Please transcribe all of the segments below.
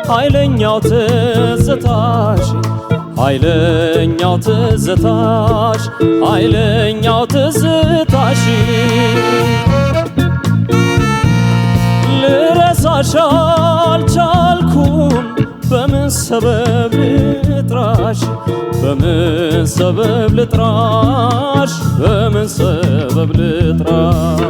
ኃይለኛው ትዝታሽ ኃይለኛው ትዝታሽ ኃይለኛው ትዝታሽ ልረሳሽ አልቻልኩም በምን ሰበብ ልጥራሽ በምን ሰበብ ልጥራሽ በምን ሰበብ ልጥራሽ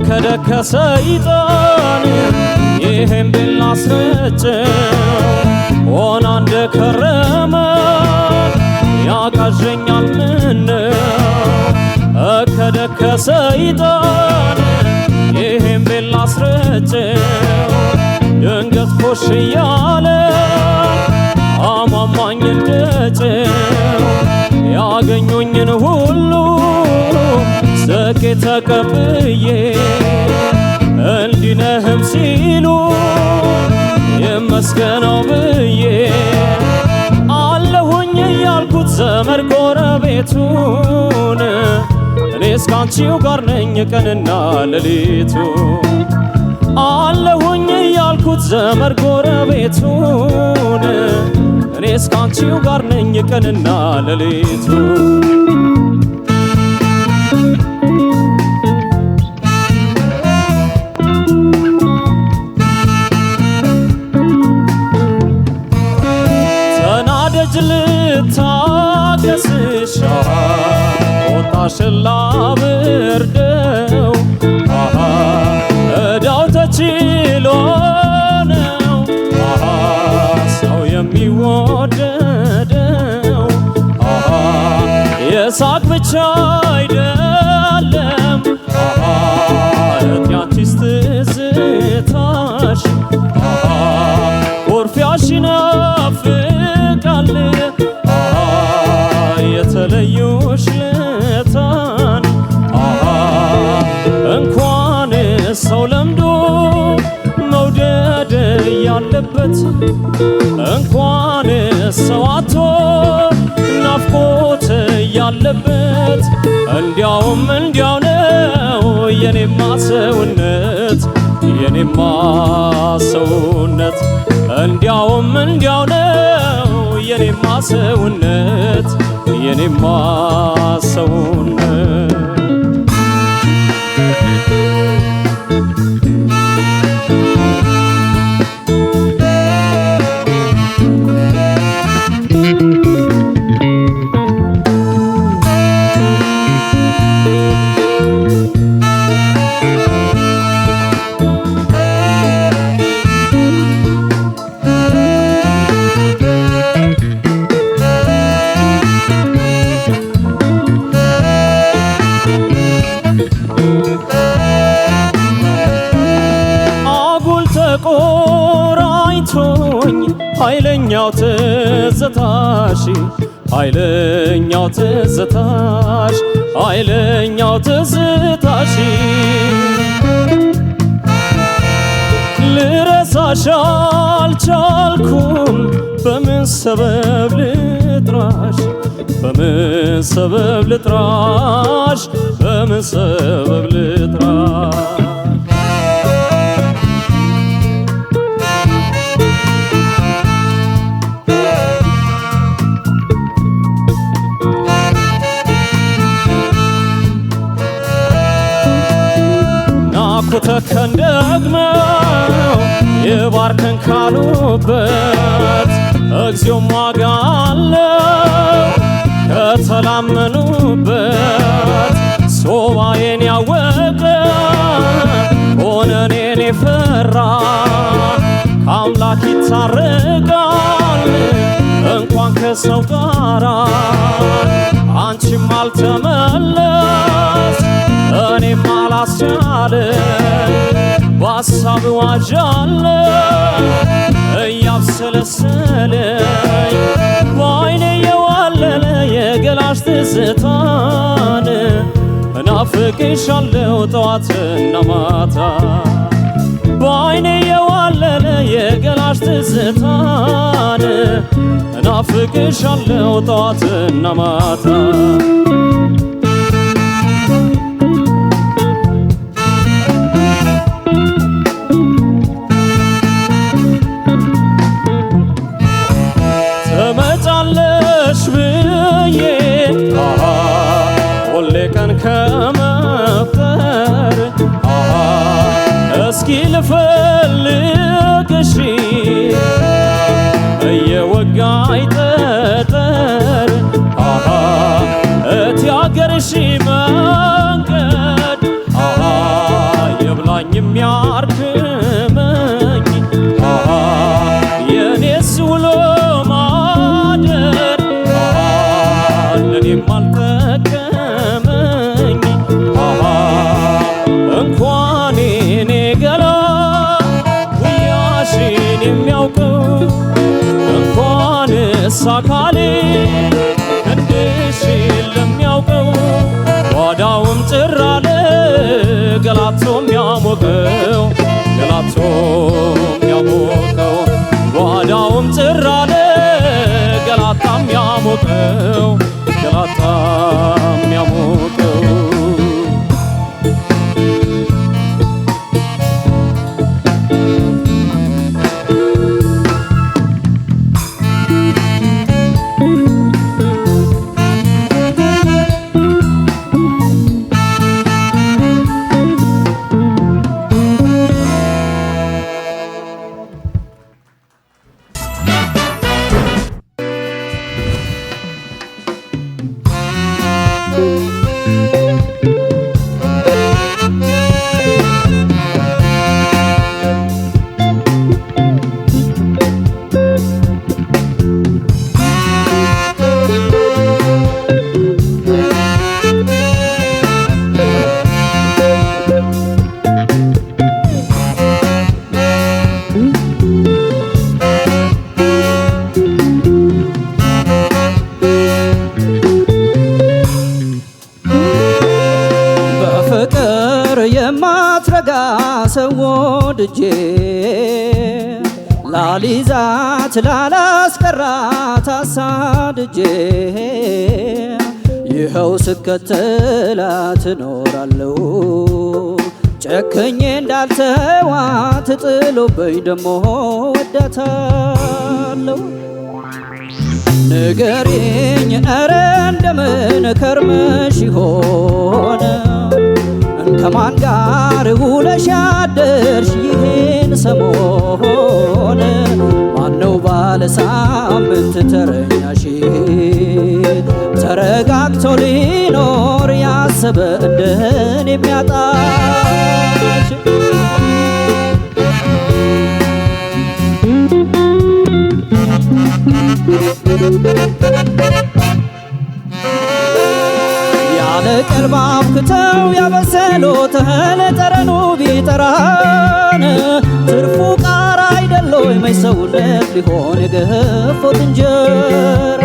ከደከ ሰይጣን ይህን ብላስረጨው ሆና እንደከረመ ያቃዠኛል ምነው ከደከ ሰይጣን ይህን ብላስረጨው ድንገት ኮሽ እያለ አሟሟኝ እንደጨው ያገኙኝን ሁሉ ዘቄ ተቀብዬ እንዲነህም ሲሉ ይመስገነው ብዬ አለሁኝ ያልኩት ዘመድ ጎረቤቱን እኔስ ካንቺው ጋር ነኝ ቀንና ሌሊቱ አለሁኝ ያልኩት ዘመድ ጎረቤቱን እኔስ ካንቺው ጋር ነኝ ቀንና ሌሊቱ ልታገስሽ ቁጣሽን ላብርደው ዕዳው ተችሎ ነው ሰው የሚወደደው የሳቅ ብቻ አይደለም ያንቺስ ትዝታሽ ኩርፊያሽ ይናፍቃል የተለዩሽ ለታን እንኳን ሰው ለምዶ መውደድ ያለበት እንኳን ሰው አቶ ናፍቆት ያለበት እንዲያውም እንዲያው ነው የኔማ ሰውነት የኔማ ሰውነት እንዲያውም እንዲያው ነው የኔማ ሰውነት የኔማ ሰውነት ቆራኝቶኝ ኃይለኛው ትዝታሽ ኃይለኛው ትዝታሽ ኃይለኛው ትዝታሽ ልረሳሽ አልቻልኩም በምን ሰበብ ልጥራሽ በምን ሰበብ ልጥራሽ በምን ሰበብ ልጥራሽ ናኩተከን ደግመው ይባርከን ካሉበት እግዚኦም ዋጋ አለው ከተላመኑበት ሶባዬን ያወቀ ሆነኔን የፈራ ከአምላክ ይታረቃል እንኳን ከሰው ጋራ አንቺም አልተመለስ እኔም አላስቻለ በሐሳብ ዋዣለ እያብሰለሰለኝ በዓይኔ የዋለለ የገላሽ ትዝታን እናፍቅሻለሁ ጠዋትና ማታ በዓይኔ የዋለለ የገላሽ ትዝታን እናፍቅሻለሁ ጠዋትና ማታ ትመጫለሽ ብዬ ሁሌ ቀን ከመፍጠር እስኪ ልፈልግሽ እየወጋኝ ጠጠር እቲ አገርሽ መንገድ ይብላኝ የሚያርክመኝ የኔስ ውሎ ማደር ለኔም አልጠቀመኝ እንኳን የኔ ገላ ውያሽን የሚያውቀው እንኳንስ አካሌ ክንድሽን ለሚያውቀው ጓዳውም ጭር አለ ገላቶ የሚያሞቀው ገላቶ የሚያሞቀው ጓዳውም ጭር አለ ገላታ የሚያሞቀው ገላታ የሚያሞቀው የማትረጋ ሰው ወድጄ ላሊዛት ላላስቀራት አሳድጄ ይኸው ስከተላት እኖራለሁ ጨክኜ እንዳልተዋት ጥሎብኝ ደሞ ወዳታለሁ ንገሪኝ ኧረ እንደምን ከርመሽ ይሆን ከማን ጋር ውለሽ አደርሽ ይህን ሰሞን ማነው ባለ ሳምንት ተረኛሽ ተረጋግቶ ሊኖር ያሰበ እንደኔ የሚያጣሽ ያለ ቀልብ አብክተው ያበሰሉት እህል ጠረኑ ቢጠራን ትርፉ ቃር አይደለይ መች ሰውነት ሊሆን የገፎት እንጀራ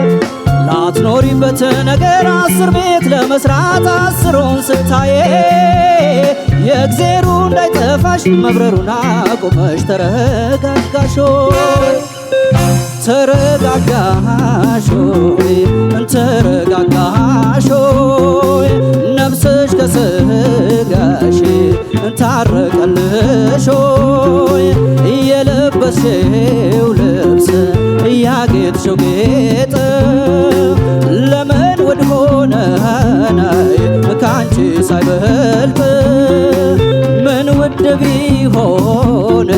ላትኖሪበት ነገር 10 ቤት ለመስራት 10ሩን ስታዬ የእግዜሩ እንዳይጠፋሽ መብረሩን አቁመሽ ተረጋጋሾይ ተረጋጋሾይ ተረጋጋሾይ ነፍስሽ ከስጋሽ ታረቀልሾይ እየለበስሽው ልብስ እያጌጥሽው ጌጥ ለምን ውድ ሆነ ናይ ካንቺ ሳይበልጥ ምን ውድ ቢሆን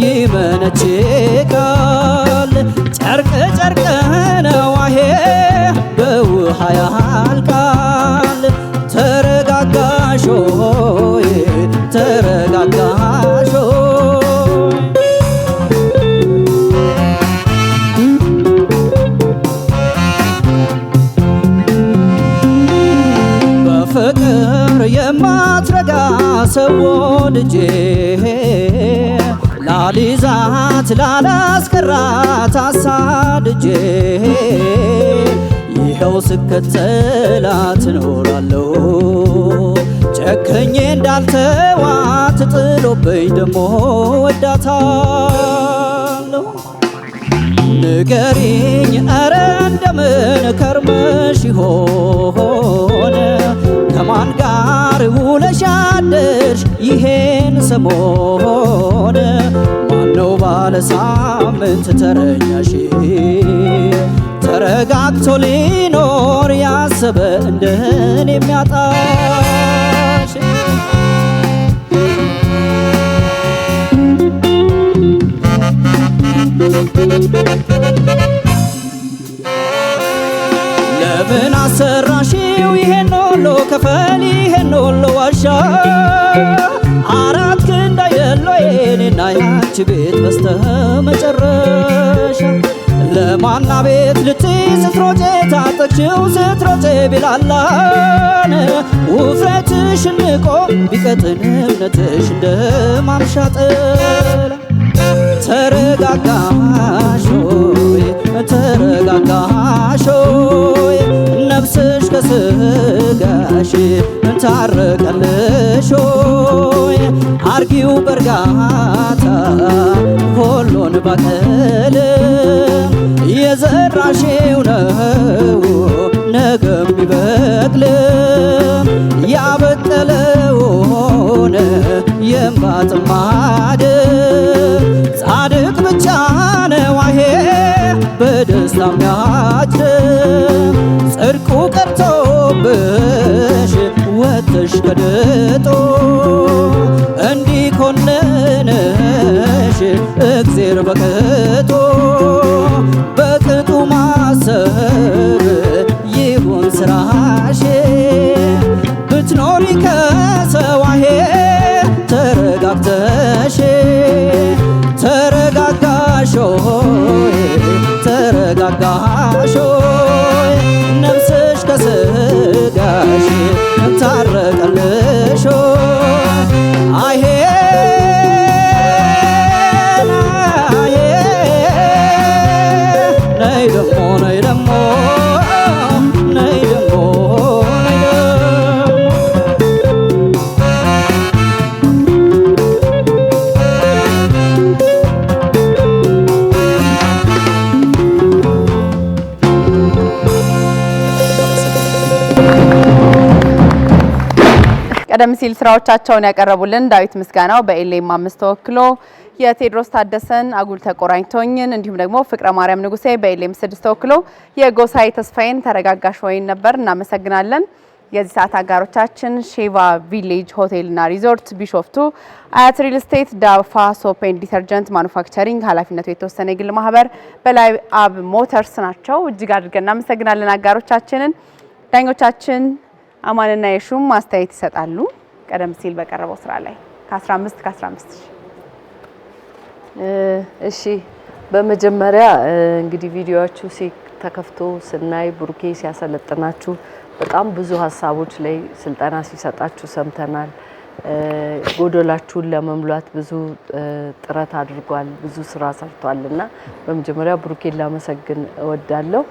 ይመነችቃል ጨርቅ ጨርቅ ነው አሄ በውሃ ያልቃል ተረጋጋሾይ ተረጋጋሾይ በፍቅር የማትረጋ ሰው ወድጄ ላሊዛት ላላስቀራት አሳድጄ ይኸው ስከተላት እኖራለሁ ጨክኜ እንዳልተዋት ጥሎብኝ ደሞ ወዳታለሁ ንገሪኝ ኧረ እንደምን ከርመሽ ይሆን ከማን ጋር ውለሽ አደርሽ ይሄን ሰሞን ማነው ባለ ሳምንት ተረኛሽ ተረጋግቶ ሊኖር ያሰበ እንደኔ የሚያጣሽ ለምን አሰራሽው ይሄን ሁሉ ከፈል ይሄን ሁሉ ዋሻ አራት ክንድ አይደለው የኔና ያንቺ ቤት በስተመጨረሻ ለማና ቤት ልትይ ስትሮጬ ታጠቅሽው ስትሮጬ ቢላላን ውፍረትሽን ንቆ ቢቀጥን እምነትሽ እንደማምሻጥል ተረጋጋሽ ሆይ ተረጋጋሽ ሆይ ነፍስሽ ከስጋሽ ታረቀልሽ ሆይ አርጊው በርጋታ ሁሉን ባቀል የዘራሽው ነው ነገም ይበቅል ያበቀለውን የእምባ ጥማድ ጻድቅ ብቻ ነው አሄ በደስታ የሚያጭድ ጽድቁ ቀርቶብሽ ወጥሽ ከድጦ እንዲኮንንሽ እግዜር በቅጡ በቅጡ ማሰብ ይሁን ስራሽ ብትኖሪ ከሰዋሄ ተረጋግተሽ ተረጋጋሽ ሆይ ተረጋጋሽ ሆይ ነፍስሽ ከስጋሽ ታረቀልሽ አሄ ነይ ደሞ ነይ ደሞ ነይ ደሞ ነይ ቀደም ሲል ስራዎቻቸውን ያቀረቡልን ዳዊት ምስጋናው በኤሌም 5 ተወክሎ የቴዎድሮስ ታደሰን አጉል ተቆራኝቶኝን እንዲሁም ደግሞ ፍቅረ ማርያም ንጉሴ በኤሌም 6 ተወክሎ የጎሳዬ ተስፋዬን ተረጋጋሽ ሆይን ነበር። እናመሰግናለን። የዚህ ሰዓት አጋሮቻችን ሼቫ ቪሌጅ ሆቴልና ሪዞርት፣ ቢሾፍቱ አያት ሪል ስቴት፣ ዳፋ ሶፕ ኤንድ ዲተርጀንት ማኑፋክቸሪንግ ኃላፊነቱ የተወሰነ የግል ማህበር፣ በላይ አብ ሞተርስ ናቸው። እጅግ አድርገን እናመሰግናለን አጋሮቻችንን። ዳኞቻችን አማንና የሹም ማስተያየት ይሰጣሉ። ቀደም ሲል በቀረበው ስራ ላይ ከ15 ከ15 እሺ፣ በመጀመሪያ እንግዲህ ቪዲዮአችሁ ተከፍቶ ስናይ ቡርኬ ሲያሰለጥናችሁ በጣም ብዙ ሀሳቦች ላይ ስልጠና ሲሰጣችሁ ሰምተናል። ጎዶላችሁን ለመሙላት ብዙ ጥረት አድርጓል፣ ብዙ ስራ ሰርቷልና በመጀመሪያ ቡርኬን ላመሰግን እወዳለሁ።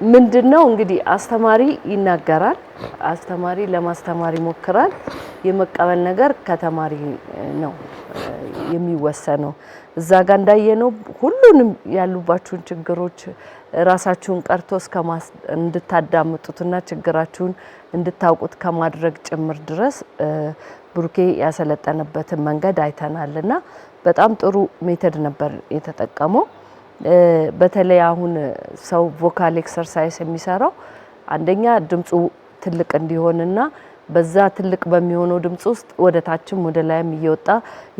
ምንድነው እንግዲህ አስተማሪ ይናገራል፣ አስተማሪ ለማስተማር ይሞክራል። የመቀበል ነገር ከተማሪ ነው የሚወሰነው። እዛ ጋር እንዳየነው ሁሉንም ያሉባችሁን ችግሮች ራሳችሁን ቀርቶ እንድታዳምጡትና ችግራችሁን እንድታውቁት ከማድረግ ጭምር ድረስ ቡርኬ ያሰለጠነበትን መንገድ አይተናልና በጣም ጥሩ ሜተድ ነበር የተጠቀመው። በተለይ አሁን ሰው ቮካል ኤክሰርሳይዝ የሚሰራው አንደኛ ድምጹ ትልቅ እንዲሆንና በዛ ትልቅ በሚሆነው ድምጽ ውስጥ ወደ ታችም ወደ ላይም እየወጣ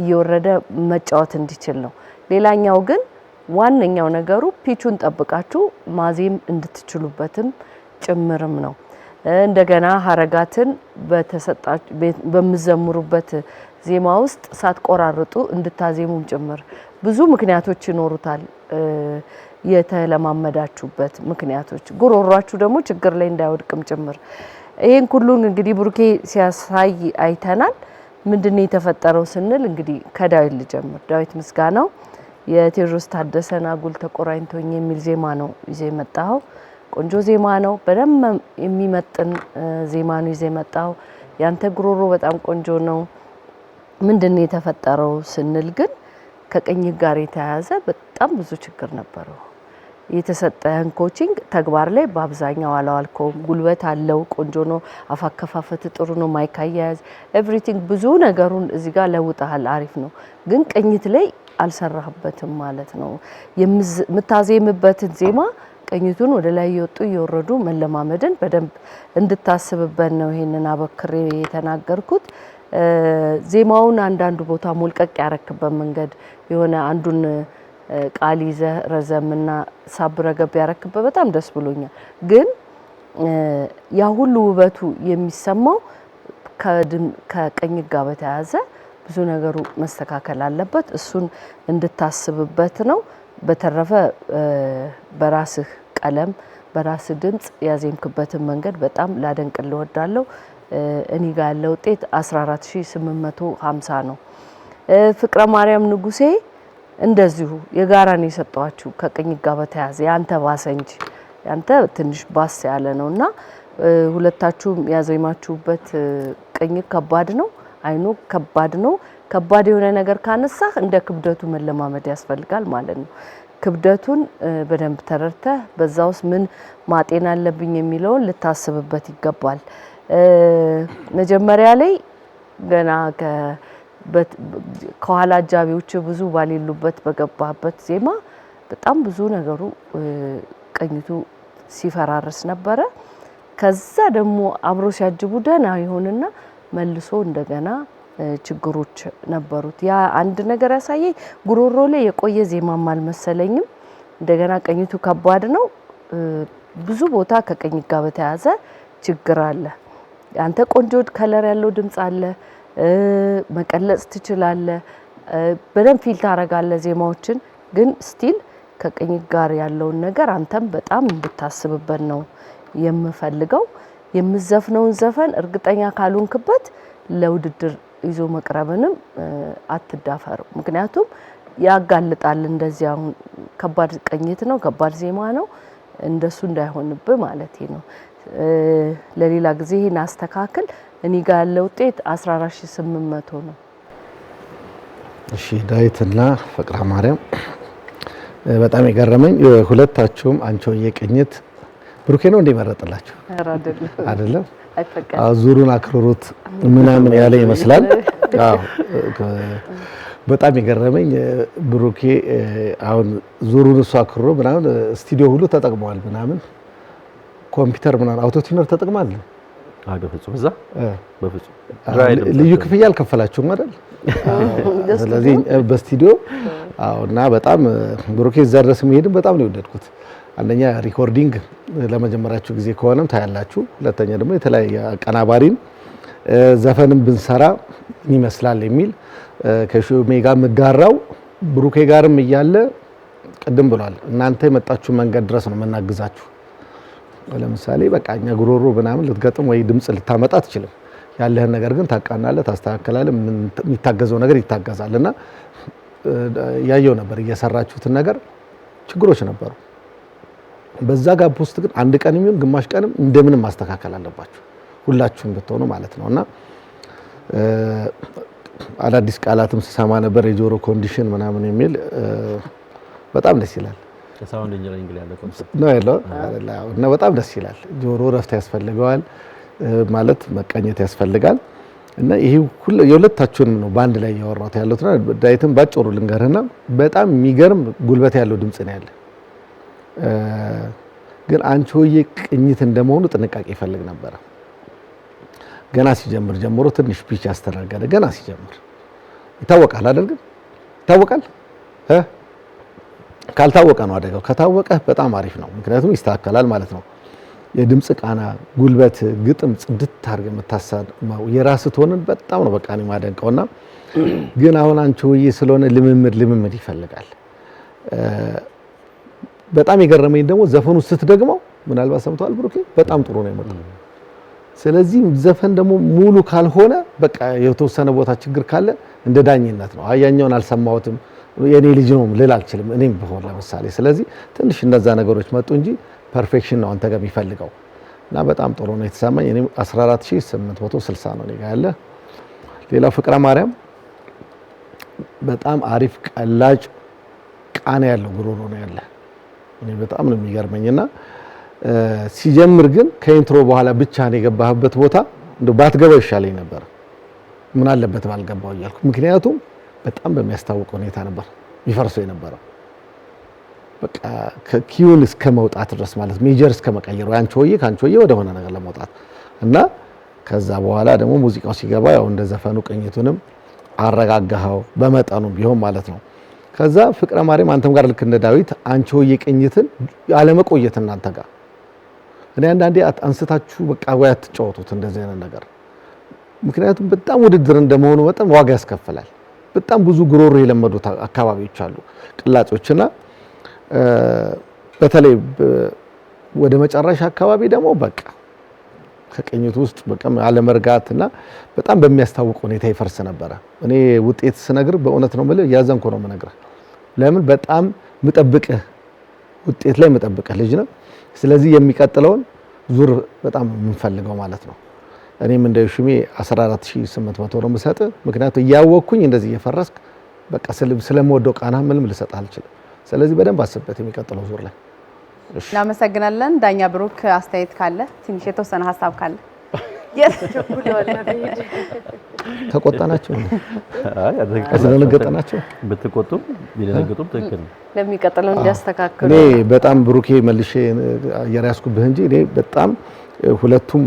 እየወረደ መጫወት እንዲችል ነው። ሌላኛው ግን ዋነኛው ነገሩ ፒቹን ጠብቃችሁ ማዜም እንድትችሉበትም ጭምርም ነው። እንደገና ሀረጋትን በመዘምሩበት ዜማ ውስጥ ሳትቆራርጡ እንድታዜሙም ጭምር ብዙ ምክንያቶች ይኖሩታል። የተለማመዳችሁበት ምክንያቶች ጉሮሯችሁ ደግሞ ችግር ላይ እንዳይወድቅም ጭምር ይሄን ሁሉን እንግዲህ ቡርኬ ሲያሳይ አይተናል። ምንድነው የተፈጠረው ስንል እንግዲህ ከዳዊት ልጀምር። ዳዊት ምስጋናው የቴዎድሮስ ታደሰን አጉል ተቆራኝቶኝ የሚል ዜማ ነው ይዘ መጣው። ቆንጆ ዜማ ነው፣ በደንብ የሚመጥን ዜማ ነው ይዘ መጣው። ያንተ ጉሮሮ በጣም ቆንጆ ነው። ምንድነው የተፈጠረው ስንል ግን ከቅኝት ጋር የተያያዘ በጣም ብዙ ችግር ነበረው። የተሰጠህን ኮቺንግ ተግባር ላይ በአብዛኛው አላዋልከውም። ጉልበት አለው፣ ቆንጆ ነው፣ አፍ አከፋፈት ጥሩ ነው፣ ማይክ አያያዝ ኤቭሪቲንግ ብዙ ነገሩን እዚህ ጋር ለውጠሃል፣ አሪፍ ነው። ግን ቅኝት ላይ አልሰራህበትም ማለት ነው። የምታዜምበትን ዜማ ቅኝቱን ወደ ላይ እየወጡ እየወረዱ መለማመድን በደንብ እንድታስብበት ነው ይሄንን አበክሬ የተናገርኩት። ዜማውን አንዳንዱ ቦታ ሞልቀቅ ያረክበት መንገድ የሆነ አንዱን ቃል ይዘህ ረዘምና ሳብ ረገብ ያረክበት በጣም ደስ ብሎኛል። ግን ያ ሁሉ ውበቱ የሚሰማው ከቅኝት ጋር በተያያዘ ብዙ ነገሩ መስተካከል አለበት። እሱን እንድታስብበት ነው። በተረፈ በራስህ ቀለም በራስህ ድምጽ ያዜምክበትን መንገድ በጣም ላደንቅልህ እወዳለሁ። እኔ ጋር ያለው ውጤት 14850 ነው። ፍቅረ ማርያም ንጉሴ እንደዚሁ የጋራ ነው የሰጧችሁ ከቅኝት ጋር በተያያዘ ያንተ ባሰ እንጂ ያንተ ትንሽ ባስ ያለ ነውና ሁለታችሁም ያዜማችሁበት ቅኝት ከባድ ነው። አይኑ ከባድ ነው። ከባድ የሆነ ነገር ካነሳህ እንደ ክብደቱ መለማመድ ያስፈልጋል ማለት ነው። ክብደቱን በደንብ ተረድተህ በዛ ውስጥ ምን ማጤን አለብኝ የሚለውን ልታስብበት ይገባል። መጀመሪያ ላይ ገና ከኋላ አጃቢዎች ብዙ ባሌሉበት በገባበት ዜማ በጣም ብዙ ነገሩ ቅኝቱ ሲፈራርስ ነበረ። ከዛ ደግሞ አብሮ ሲያጅቡ ደህና ይሆንና መልሶ እንደገና ችግሮች ነበሩት። ያ አንድ ነገር ያሳየኝ ጉሮሮ ላይ የቆየ ዜማም አልመሰለኝም። እንደገና ቅኝቱ ከባድ ነው። ብዙ ቦታ ከቅኝት ጋር በተያያዘ ችግር አለ። አንተ ቆንጆ ከለር ያለው ድምጽ አለ፣ መቀለጽ ትችላለህ፣ በደንብ ፊል ታረጋለህ ዜማዎችን። ግን ስቲል ከቅኝት ጋር ያለውን ነገር አንተም በጣም እንድታስብበት ነው የምፈልገው። የምዘፍነውን ዘፈን እርግጠኛ ካልሆንክበት ለውድድር ይዞ መቅረብንም አትዳፈር። ምክንያቱም ያጋልጣል። እንደዚህ አሁን ከባድ ቅኝት ነው፣ ከባድ ዜማ ነው። እንደሱ እንዳይሆንብህ ማለት ነው። ለሌላ ጊዜ ይሄን አስተካክል። እኔ ጋር ያለው ውጤት 14800 ነው። እሺ ዳዊትና ፍቅረ ማርያም በጣም የገረመኝ ሁለታችሁም አንቺሆዬ ቅኝት ብሩኬ ነው እንደመረጠላችሁ አይደለም? ዙሩን አክሮሩት ምናምን ያለ ይመስላል። አዎ በጣም የገረመኝ ብሩኬ አሁን ዙሩን እሱ አክሮ ምናምን ስቱዲዮ ሁሉ ተጠቅመዋል ምናምን ኮምፒውተር ምናምን አውቶቲዩነር ተጠቅማል። በፍጹም እዛ በፍጹም ልዩ ክፍያ አልከፈላችሁም አይደል? ስለዚህ በስቱዲዮ እና በጣም ብሩኬ እዛ ድረስ መሄድም በጣም ነው የወደድኩት። አንደኛ ሪኮርዲንግ ለመጀመሪያችሁ ጊዜ ከሆነም ታያላችሁ። ሁለተኛ ደግሞ የተለያየ አቀናባሪም ዘፈንም ብንሰራ ይመስላል የሚል ከሹሜ ጋር መጋራው ብሩኬ ጋርም እያለ ቅድም ብሏል። እናንተ የመጣችሁ መንገድ ድረስ ነው መናግዛችሁ። ለምሳሌ በቃ እኛ ጉሮሮ ምናምን ልትገጥም ወይ ድምጽ ልታመጣ አትችልም። ያለህን ነገር ግን ታቃናለህ፣ ታስተካክላለህ። የሚታገዘው ነገር ይታገዛልና ያየው ነበር እየሰራችሁትን ነገር ችግሮች ነበሩ። በዛ ጋፕ ውስጥ ግን አንድ ቀን የሚሆን ግማሽ ቀንም እንደምንም ማስተካከል አለባችሁ ሁላችሁም ብትሆኑ ማለት ነውና አዳዲስ ቃላትም ስሰማ ነበር የጆሮ ኮንዲሽን ምናምን የሚል በጣም ደስ ይላል። ሳውንድ ኢንጂነሪንግ ላይ ያለ ኮንሰፕት ነው ያለው እና በጣም ደስ ይላል። ጆሮ ረፍት ያስፈልገዋል ማለት መቀኘት ያስፈልጋል። እና ይሄ ሁሉ የሁለታችሁንም ነው ባንድ ላይ ያወራሁት ያለውና ዳዊትን ባጭሩ ልንገርና በጣም የሚገርም ጉልበት ያለው ድምጽ ነው ያለ። ግን አንቺሆዬ ቅኝት እንደመሆኑ ጥንቃቄ ይፈልግ ነበር። ገና ሲጀምር ጀምሮ ትንሽ ፒች ያስተናገደ ገና ሲጀምር ይታወቃል አይደል? ግን ይታወቃል ካልታወቀ ነው አደጋው። ከታወቀ በጣም አሪፍ ነው፣ ምክንያቱም ይስተካከላል ማለት ነው። የድምጽ ቃና፣ ጉልበት፣ ግጥም ጽድት አድርገህ የምታሳመው የራስህ ትሆንን በጣም ነው በቃ ነው ማደንቀውና ግን አሁን አንቺሆዬ ስለሆነ ልምምድ ይፈልጋል። በጣም የገረመኝ ደግሞ ዘፈኑ ስትደግመው ምናልባት ሰምተዋል ብሩኬ በጣም ጥሩ ነው የመጣው። ስለዚህ ዘፈን ደግሞ ሙሉ ካልሆነ በቃ የተወሰነ ቦታ ችግር ካለ እንደ ዳኝነት ነው። አያኛውን አልሰማሁትም የኔ ልጅ ነው ልል አልችልም እኔም በሆነ ለምሳሌ። ስለዚህ ትንሽ እነዛ ነገሮች መጡ እንጂ ፐርፌክሽን ነው አንተ ጋር የሚፈልገው እና በጣም ጥሩ ነው የተሰማኝ። እኔ 14860 ነው እኔ ጋር ያለ። ሌላው ፍቅረ ማርያም በጣም አሪፍ ቀላጭ ቃና ያለው ጉሮሮ ነው ያለ። እኔ በጣም ነው የሚገርመኝና ሲጀምር ግን ከኢንትሮ በኋላ ብቻ ነው የገባህበት ቦታ እንደው ባትገባው ይሻለኝ ነበር። ምን አለበት ባልገባው እያልኩ ምክንያቱም በጣም በሚያስታውቅ ሁኔታ ነበር ይፈርሰው የነበረው። በቃ ከኪውን እስከ መውጣት ድረስ ማለት ሜጀር እስከ መቀየር ወይ አንቺሆዬ ካንቺሆዬ ወደ ሆነ ነገር ለመውጣት እና ከዛ በኋላ ደግሞ ሙዚቃው ሲገባ ያው እንደ ዘፈኑ ቅኝቱንም አረጋጋኸው በመጠኑ ቢሆን ማለት ነው። ከዛ ፍቅረ ማርያም አንተም ጋር ልክ እንደ ዳዊት አንቺሆዬ ቅኝትን ያለመቆየት እናንተ ጋር እኔ አንዳንዴ አንስታችሁ በቃ ወይ አትጫወቱት እንደዚህ አይነት ነገር ምክንያቱም በጣም ውድድር እንደመሆኑ መጠን ዋጋ ያስከፍላል። በጣም ብዙ ጉሮሮ የለመዱት አካባቢዎች አሉ ቅላጾችና በተለይ ወደ መጨረሻ አካባቢ ደግሞ በቃ ከቅኝቱ ውስጥ በቃ አለመርጋትና በጣም በሚያስታውቅ ሁኔታ ይፈርስ ነበር። እኔ ውጤት ስነግር በእውነት ነው ማለት ያዘንኩ ነው የምነግርህ። ለምን በጣም ምጠብቅህ ውጤት ላይ ምጠብቅህ ልጅ ነው። ስለዚህ የሚቀጥለውን ዙር በጣም የምንፈልገው ማለት ነው። እኔም እንደ ሹሜ 14800 ነው የምሰጥ። ምክንያቱም እያወቅኩኝ እንደዚህ እየፈረስክ በቃ ስለምወደው ቃና ምንም ልሰጥ አልችልም። ስለዚህ በደንብ አስብበት የሚቀጥለው ዙር ላይ። እሺ እናመሰግናለን። ዳኛ ብሩክ አስተያየት ካለ ትንሽ የተወሰነ ሀሳብ ካለ ተቆጣናቸው አዝነገጠናቸው ብትቆጡም ቢደነግጡም ትክክል ነው። ለሚቀጥለው እንዲያስተካክሉ እኔ በጣም ብሩኬ መልሼ ያራስኩብህ እንጂ እኔ በጣም ሁለቱም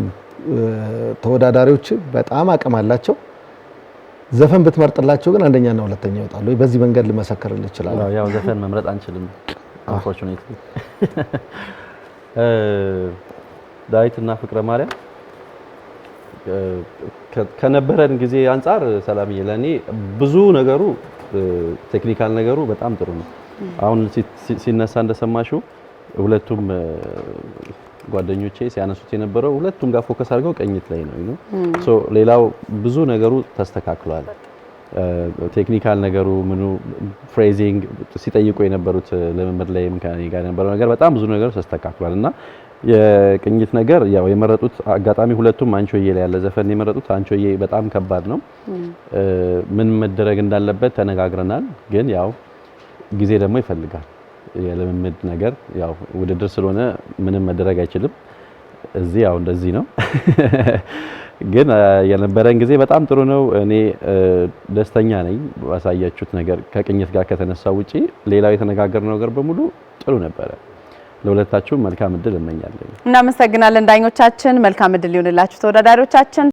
ተወዳዳሪዎች በጣም አቅም አላቸው። ዘፈን ብትመርጥላቸው ግን አንደኛና ሁለተኛ ይወጣሉ። በዚህ መንገድ ልመሰክርልህ እችላለሁ። ያው ዘፈን መምረጥ አንችልም unfortunately። ዳዊትና ፍቅረ ማርያም ከነበረን ጊዜ አንፃር ሰላምዬ ለኔ ብዙ ነገሩ ቴክኒካል ነገሩ በጣም ጥሩ ነው። አሁን ሲነሳ እንደሰማሽው ሁለቱም ጓደኞቼ ሲያነሱት የነበረው ሁለቱም ጋር ፎከስ አድርገው ቅኝት ላይ ነው ሶ ሌላው ብዙ ነገሩ ተስተካክሏል። ቴክኒካል ነገሩ ምኑ ፍሬዚንግ ሲጠይቁ የነበሩት ልምምድ ላይም ከኔ ጋር የነበረው ነገር በጣም ብዙ ነገሩ ተስተካክሏል እና የቅኝት ነገር ያው የመረጡት አጋጣሚ ሁለቱም አንቺሆዬ ላይ ያለ ዘፈን የመረጡት አንቺሆዬ በጣም ከባድ ነው። ምን መደረግ እንዳለበት ተነጋግረናል። ግን ያው ጊዜ ደግሞ ይፈልጋል። የልምምድ ነገር ያው ውድድር ስለሆነ ምንም መደረግ አይችልም። እዚህ ያው እንደዚህ ነው። ግን የነበረን ጊዜ በጣም ጥሩ ነው። እኔ ደስተኛ ነኝ ባሳያችሁት ነገር ከቅኝት ጋር ከተነሳው ውጪ ሌላው የተነጋገርነው ነገር በሙሉ ጥሩ ነበረ። ለሁለታችሁም መልካም እድል እመኛለሁ። እናመሰግናለን ዳኞቻችን። መልካም እድል ይሁንላችሁ ተወዳዳሪዎቻችን።